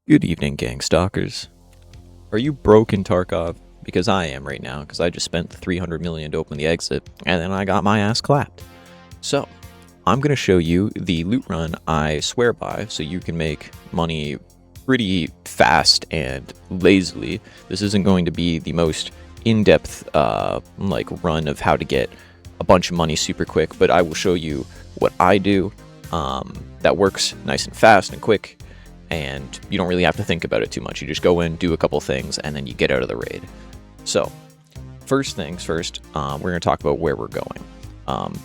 Good evening, gang stalkers. Are you broke in Tarkov? Because I am right now, because I just spent the 300 million to open the exit, and then I got my ass clapped. So, I'm going to show you the loot run I swear by, so you can make money pretty fast and lazily. This isn't going to be the most in-depth run of how to get a bunch of money super quick, but I will show you what I do that works nice and fast and quick, and you don't really have to think about it too much. You just go in, do a couple things, and then you get out of the raid. So, first things first, we're going to talk about where we're going.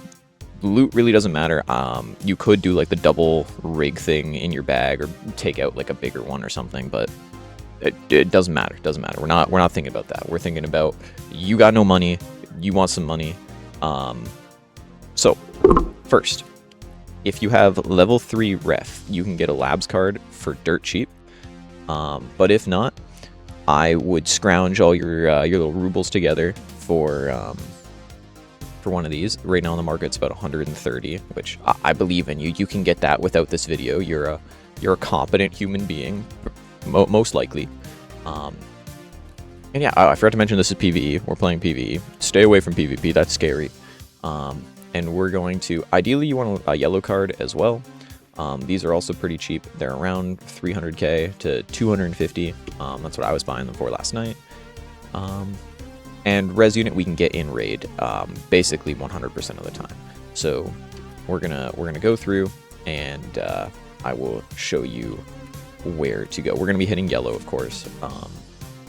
Loot really doesn't matter. You could do like the double rig thing in your bag or take out like a bigger one or something, but it doesn't matter. It doesn't matter. We're not thinking about that. We're thinking about you got no money, you want some money. So, first, if you have level 3 ref, you can get a labs card for dirt cheap. But if not, I would scrounge all your little rubles together for one of these. Right now on the market, it's about 130, which I believe in you. You can get that without this video. You're a competent human being, most likely. And yeah, I forgot to mention this is PVE. We're playing PVE. Stay away from PvP. That's scary. And we're going to, ideally you want a yellow card as well. These are also pretty cheap. They're around 300k to 250. That's what I was buying them for last night. And res unit we can get in raid, basically 100% of the time. So we're gonna go through, and I will show you where to go. We're gonna be hitting yellow, of course.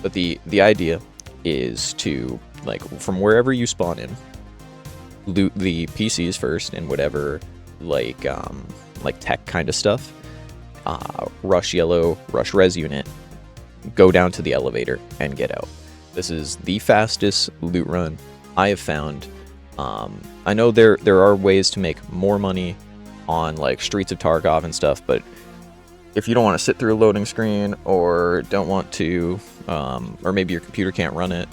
But the idea is to, like, from wherever you spawn in, loot the PCs first and whatever like tech kind of stuff. Rush yellow, rush res unit, go down to the elevator and get out. This is the fastest loot run I have found. I know there are ways to make more money on like Streets of Tarkov and stuff, but if you don't want to sit through a loading screen or don't want to, or maybe your computer can't run it,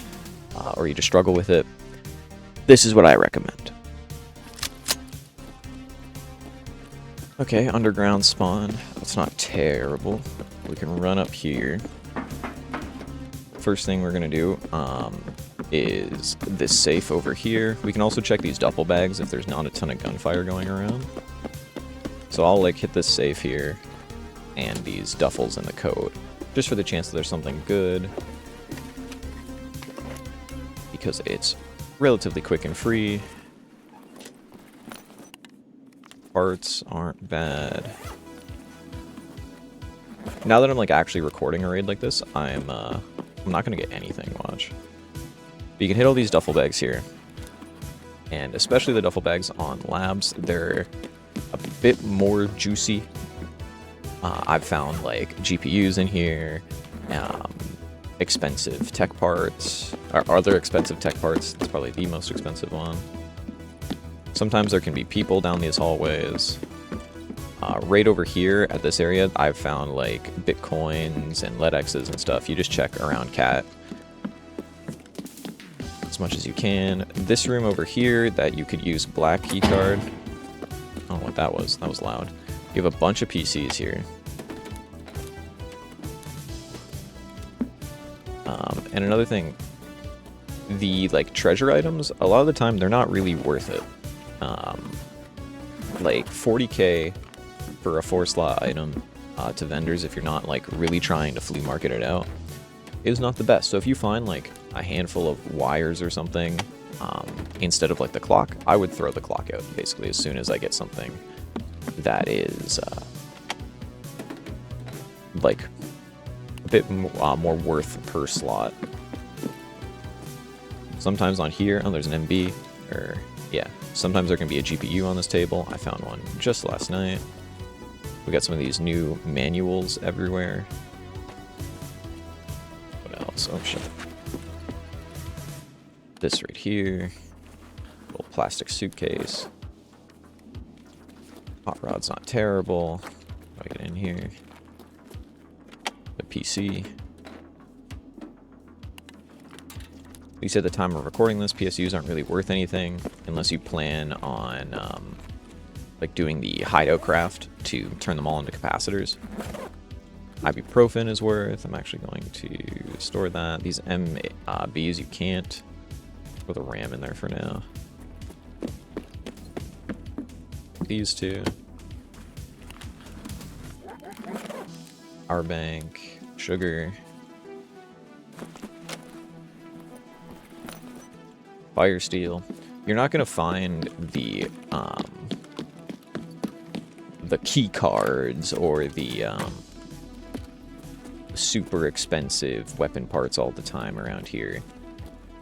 or you just struggle with it, this is what I recommend. Okay, underground spawn. That's not terrible. We can run up here. First thing we're gonna do is this safe over here. We can also check these duffel bags if there's not a ton of gunfire going around. So I'll like hit this safe here and these duffels in the code, just for the chance that there's something good, because it's relatively quick and free. Parts aren't bad. Now that I'm like actually recording a raid like this, I'm not gonna get anything, watch. But you can hit all these duffel bags here, and especially the duffel bags on labs, they're a bit more juicy. I've found like GPUs in here, expensive tech parts, or other expensive tech parts. That's probably the most expensive one. Sometimes there can be people down these hallways. Right over here at this area, I've found like bitcoins and LEDXs and stuff. You just check around cat as much as you can. This room over here that you could use black keycard. I don't know what that was. That was loud. You have a bunch of PCs here. And another thing, the like treasure items, a lot of the time they're not really worth it. Like 40k for a 4-slot item to vendors, if you're not like really trying to flea market it out, is not the best. So if you find like a handful of wires or something instead of like the clock, I would throw the clock out basically as soon as I get something that is like a bit more worth per slot. Sometimes on here, oh, there's an MB, or yeah, sometimes there can be a GPU on this table. I found one just last night. We got some of these new manuals everywhere. What else? Oh shit. This right here. Little plastic suitcase. Hot rod's not terrible. How do I get in here? The PC. At least at the time of recording this, PSUs aren't really worth anything unless you plan on like doing the hideout craft to turn them all into capacitors. ibuprofen is worth. I'm actually going to store that. These MBs you can't. Put the RAM in there for now. These two. Our bank, sugar. Fire steel. You're not gonna find the key cards or the super expensive weapon parts all the time around here,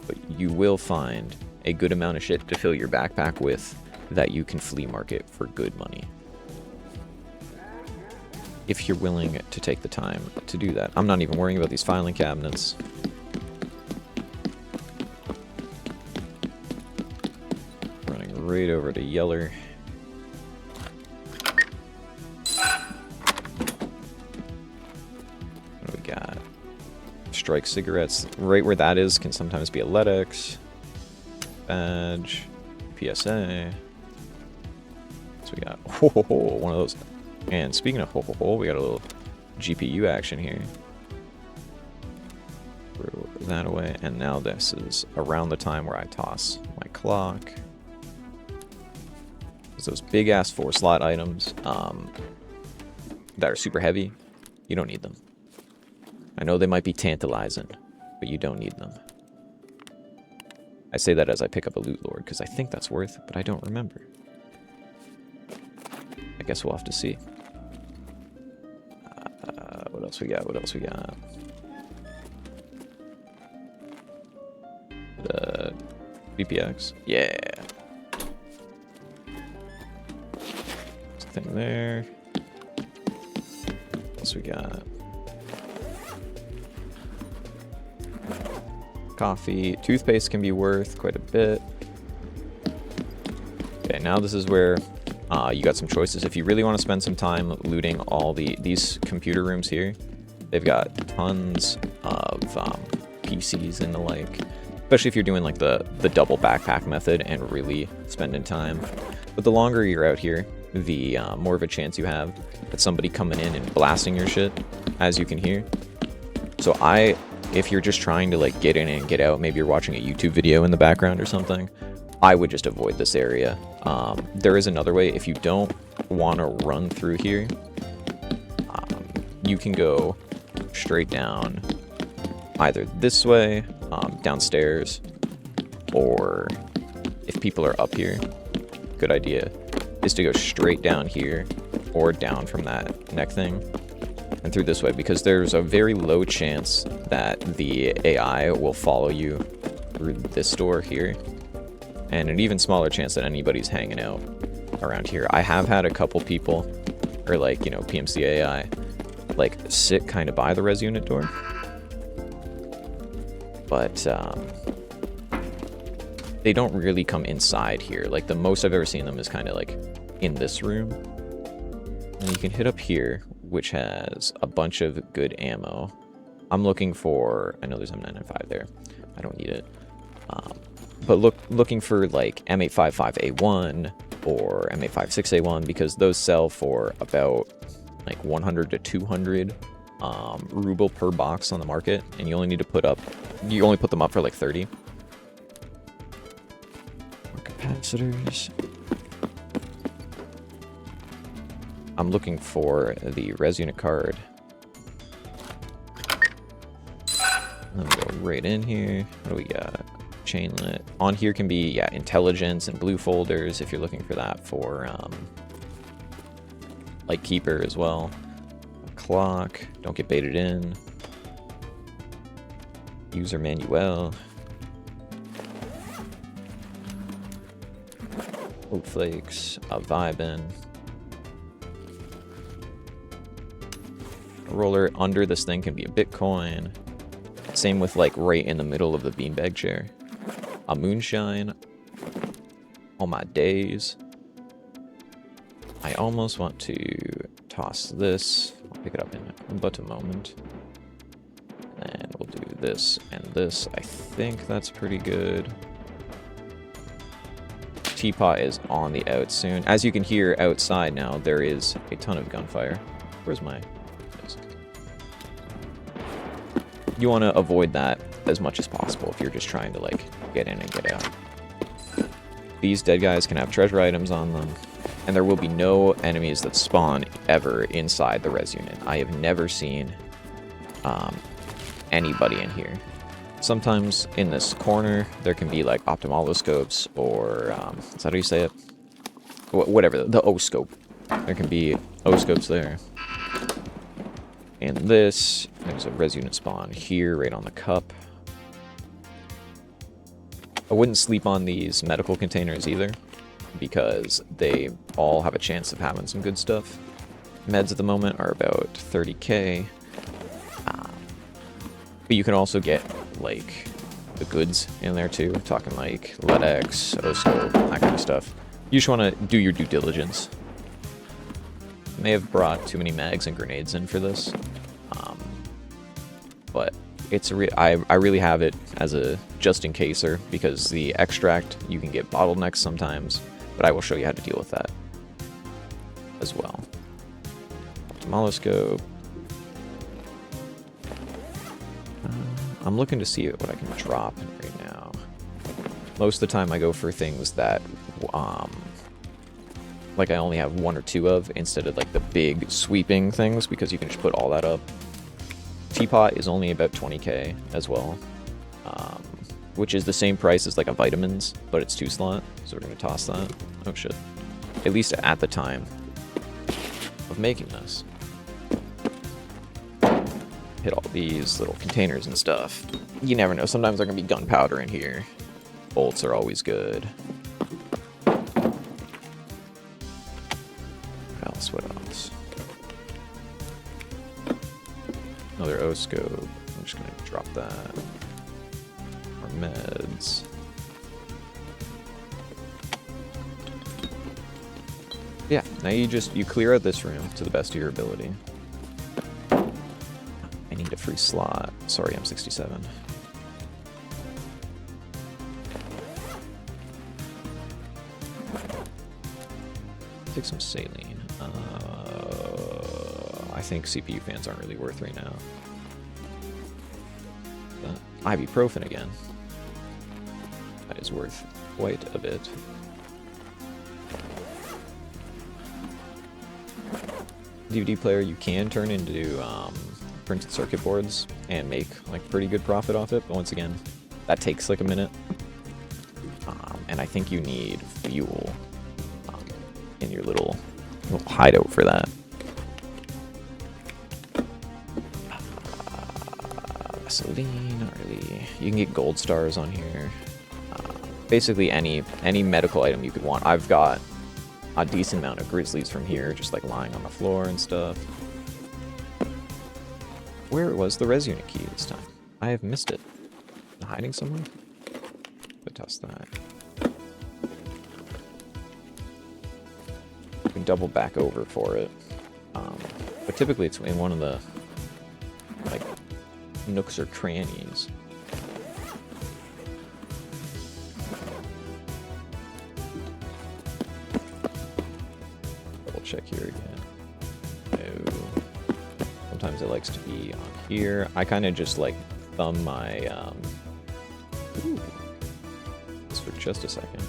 but you will find a good amount of shit to fill your backpack with that you can flea market for good money if you're willing to take the time to do that. I'm not even worrying about these filing cabinets. Running right over to Yeller. What do we got? Strike cigarettes. Right where that is can sometimes be a LEDX. Badge. PSA. So we got one of those. And speaking of we got a little GPU action here. Throw that away. And now this is around the time where I toss my clock. There's those big ass 4-slot items that are super heavy. You don't need them. I know they might be tantalizing, but you don't need them. I say that as I pick up a loot lord because I think that's worth it, but I don't remember. I guess we'll have to see. What else we got? What else we got? The BPX. Yeah. Something there. What else we got? Coffee. Toothpaste can be worth quite a bit. Okay, now this is where you got some choices. If you really want to spend some time looting all these computer rooms here, they've got tons of PCs and the like. Especially if you're doing like the double backpack method and really spending time. But the longer you're out here, the more of a chance you have at somebody coming in and blasting your shit, as you can hear. So if you're just trying to like get in and get out, maybe you're watching a YouTube video in the background or something, I would just avoid this area. There is another way. If you don't want to run through here, you can go straight down either this way, downstairs, or if people are up here, good idea is to go straight down here or down from that neck thing and through this way, because there's a very low chance that the AI will follow you through this door here, and an even smaller chance that anybody's hanging out around here. I have had a couple people, or like, you know, PMC AI, like sit kind of by the res unit door, but they don't really come inside here. Like the most I've ever seen them is kind of like in this room. And you can hit up here, which has a bunch of good ammo. I'm looking for, I know there's M995 there. I don't need it. But looking for like M855A1 or M856A1, because those sell for about like 100 to 200 ruble per box on the market, and you only put them up for like 30. More capacitors. I'm looking for the res unit card. Let me go right in here. What do we got? Chainlet. On here can be, yeah, intelligence and blue folders if you're looking for that for like keeper as well. A clock. Don't get baited in. User manual. Oat flakes. A vibin. A roller under this thing can be a Bitcoin. Same with like right in the middle of the beanbag chair. A moonshine. All my days. I almost want to toss this. I'll pick it up in but a moment. And we'll do this and this. I think that's pretty good. Teapot is on the out soon. As you can hear outside now, there is a ton of gunfire. Where's my disc? you want to avoid that as much as possible if you're just trying to, like, get in and get out. These dead guys can have treasure items on them, and there will be no enemies that spawn ever inside the res unit. I have never seen anybody in here. Sometimes in this corner, there can be, like, ophthalmoscopes, or, is that how you say it? Whatever, the O-scope. There can be O-scopes there. And this, there's a res unit spawn here, right on the cup. I wouldn't sleep on these medical containers either, because they all have a chance of having some good stuff. Meds at the moment are about 30k. But you can also get, like, the goods in there too. Talking like LEDX, O-scope, that kind of stuff. You just want to do your due diligence. May have brought too many mags and grenades in for this, but it's I really have it as a just-in-caser, because the extract, you can get bottlenecks sometimes, but I will show you how to deal with that as well. Ophthalmoscope. I'm looking to see what I can drop right now. Most of the time I go for things that like I only have 1 or 2 of, instead of like the big sweeping things, because you can just put all that up. Teapot is only about 20k as well, which is the same price as like a vitamins, but it's 2 slot, so we're gonna toss that. Oh shit. At least at the time of making this. Hit all these little containers and stuff. You never know, sometimes there can be gunpowder in here. Bolts are always good. What else? Another O-scope. I'm just gonna drop that. More meds. Yeah, now you clear out this room to the best of your ability. I need a free slot. Sorry, I'm 67. Take some saline. I think CPU fans aren't really worth right now. Ibuprofen again. That is worth quite a bit. DVD player you can turn into printed circuit boards and make like pretty good profit off it, but once again, that takes like a minute. And I think you need fuel in your little hideout for that. Gasoline, not really. You can get gold stars on here. Basically any medical item you could want. I've got a decent amount of grizzlies from here, just like lying on the floor and stuff. Where was the res unit key this time? I have missed it. Hiding somewhere? But toss that. You can double back over for it. But typically it's in one of the like nooks or crannies. Double check here again. No. Sometimes it likes to be on here. I kind of just like thumb my ooh, just for just a second.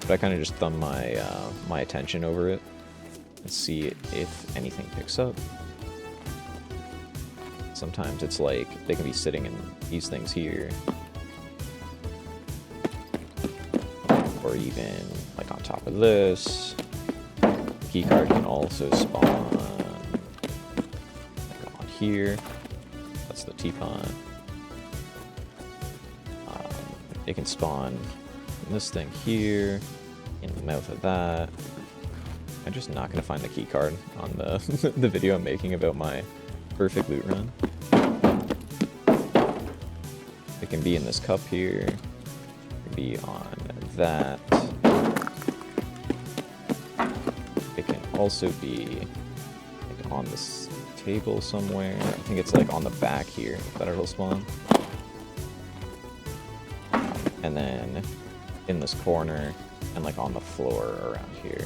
But I kind of just thumb my my attention over it and see if anything picks up. Sometimes it's like they can be sitting in these things here, or even like on top of this. Keycard can also spawn like on here. That's the teapot. It can spawn in this thing here, in the mouth of that. I'm just not gonna find the keycard on the the video I'm making about my perfect loot run. It can be in this cup here. It can be on that. It can also be like on this table somewhere. I think it's like on the back here that it'll spawn. And then in this corner and like on the floor around here.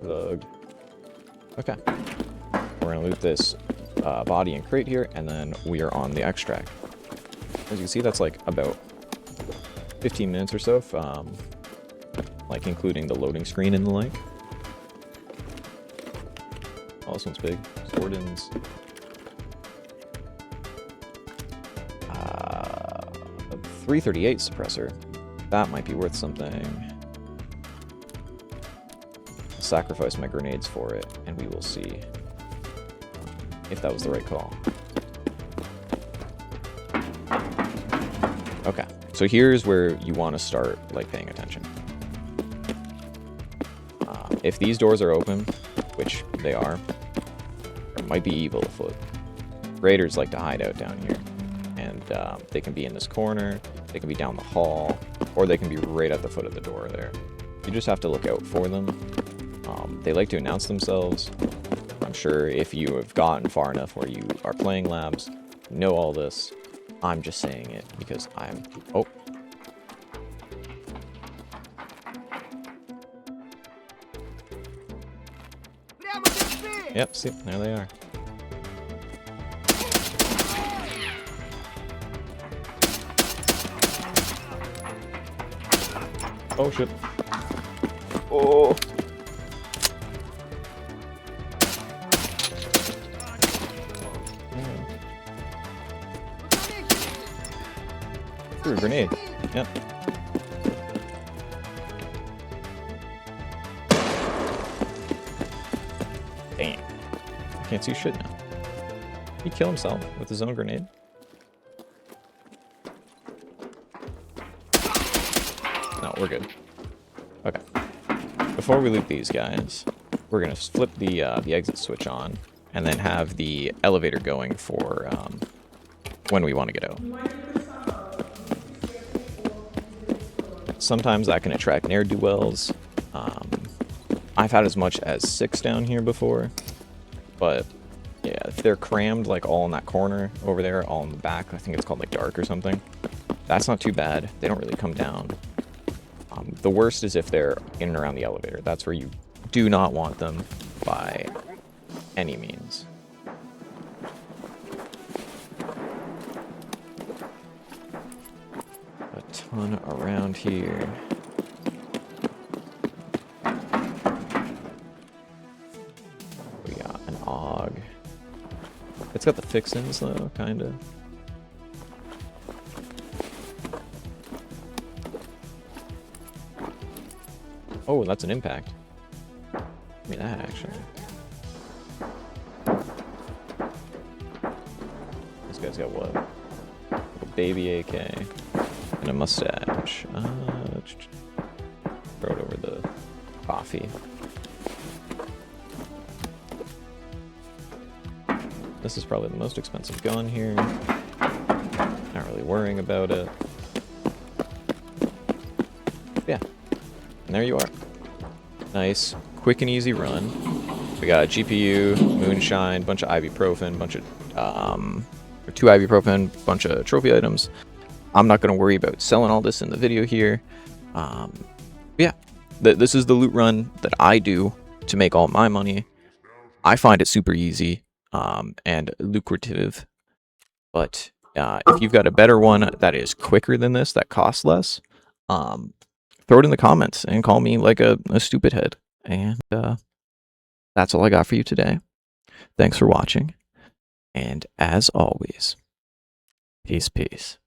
Okay. We're gonna loot this body and crate here, and then we are on the extract. As you can see, that's like about 15 minutes or so, like including the loading screen and the like. Oh, this one's big. Swordens. 338 suppressor. That might be worth something. Sacrifice my grenades for it, and we will see if that was the right call. Okay, so here's where you want to start like paying attention. If these doors are open, which they are, there might be evil afoot. Raiders like to hide out down here, and they can be in this corner, they can be down the hall, or they can be right at the foot of the door there. You just have to look out for them. They like to announce themselves. I'm sure if you have gotten far enough where you are playing labs, you know all this. I'm just saying it because I'm... Oh. Yep, see, there they are. Oh shit. Oh. Threw a grenade. Yep. Damn. I can't see shit now. Did he kill himself with his own grenade? No, we're good. Okay. Before we loot these guys, we're gonna flip the exit switch on, and then have the elevator going for when we want to get out. Sometimes that can attract ne'er-do-wells. I've had as much as 6 down here before, but yeah, if they're crammed like all in that corner over there, all in the back, I think it's called like dark or something, that's not too bad. They don't really come down. The worst is if they're in and around the elevator. That's where you do not want them by any means. A ton around here. We got an AUG. It's got the fixins though, kinda. Oh, that's an impact. Give me that, actually. This guy's got what? A baby AK. And a mustache. Throw it over the coffee. This is probably the most expensive gun here. Not really worrying about it. Yeah. And there you are. Nice, quick and easy run. We got GPU, moonshine, bunch of ibuprofen, bunch of 2 ibuprofen, bunch of trophy items. I'm not going to worry about selling all this in the video here. Yeah, this is the loot run that I do to make all my money. I find it super easy and lucrative. But if you've got a better one that is quicker than this, that costs less, throw it in the comments and call me like a stupid head. And that's all I got for you today. Thanks for watching. And as always, peace, peace.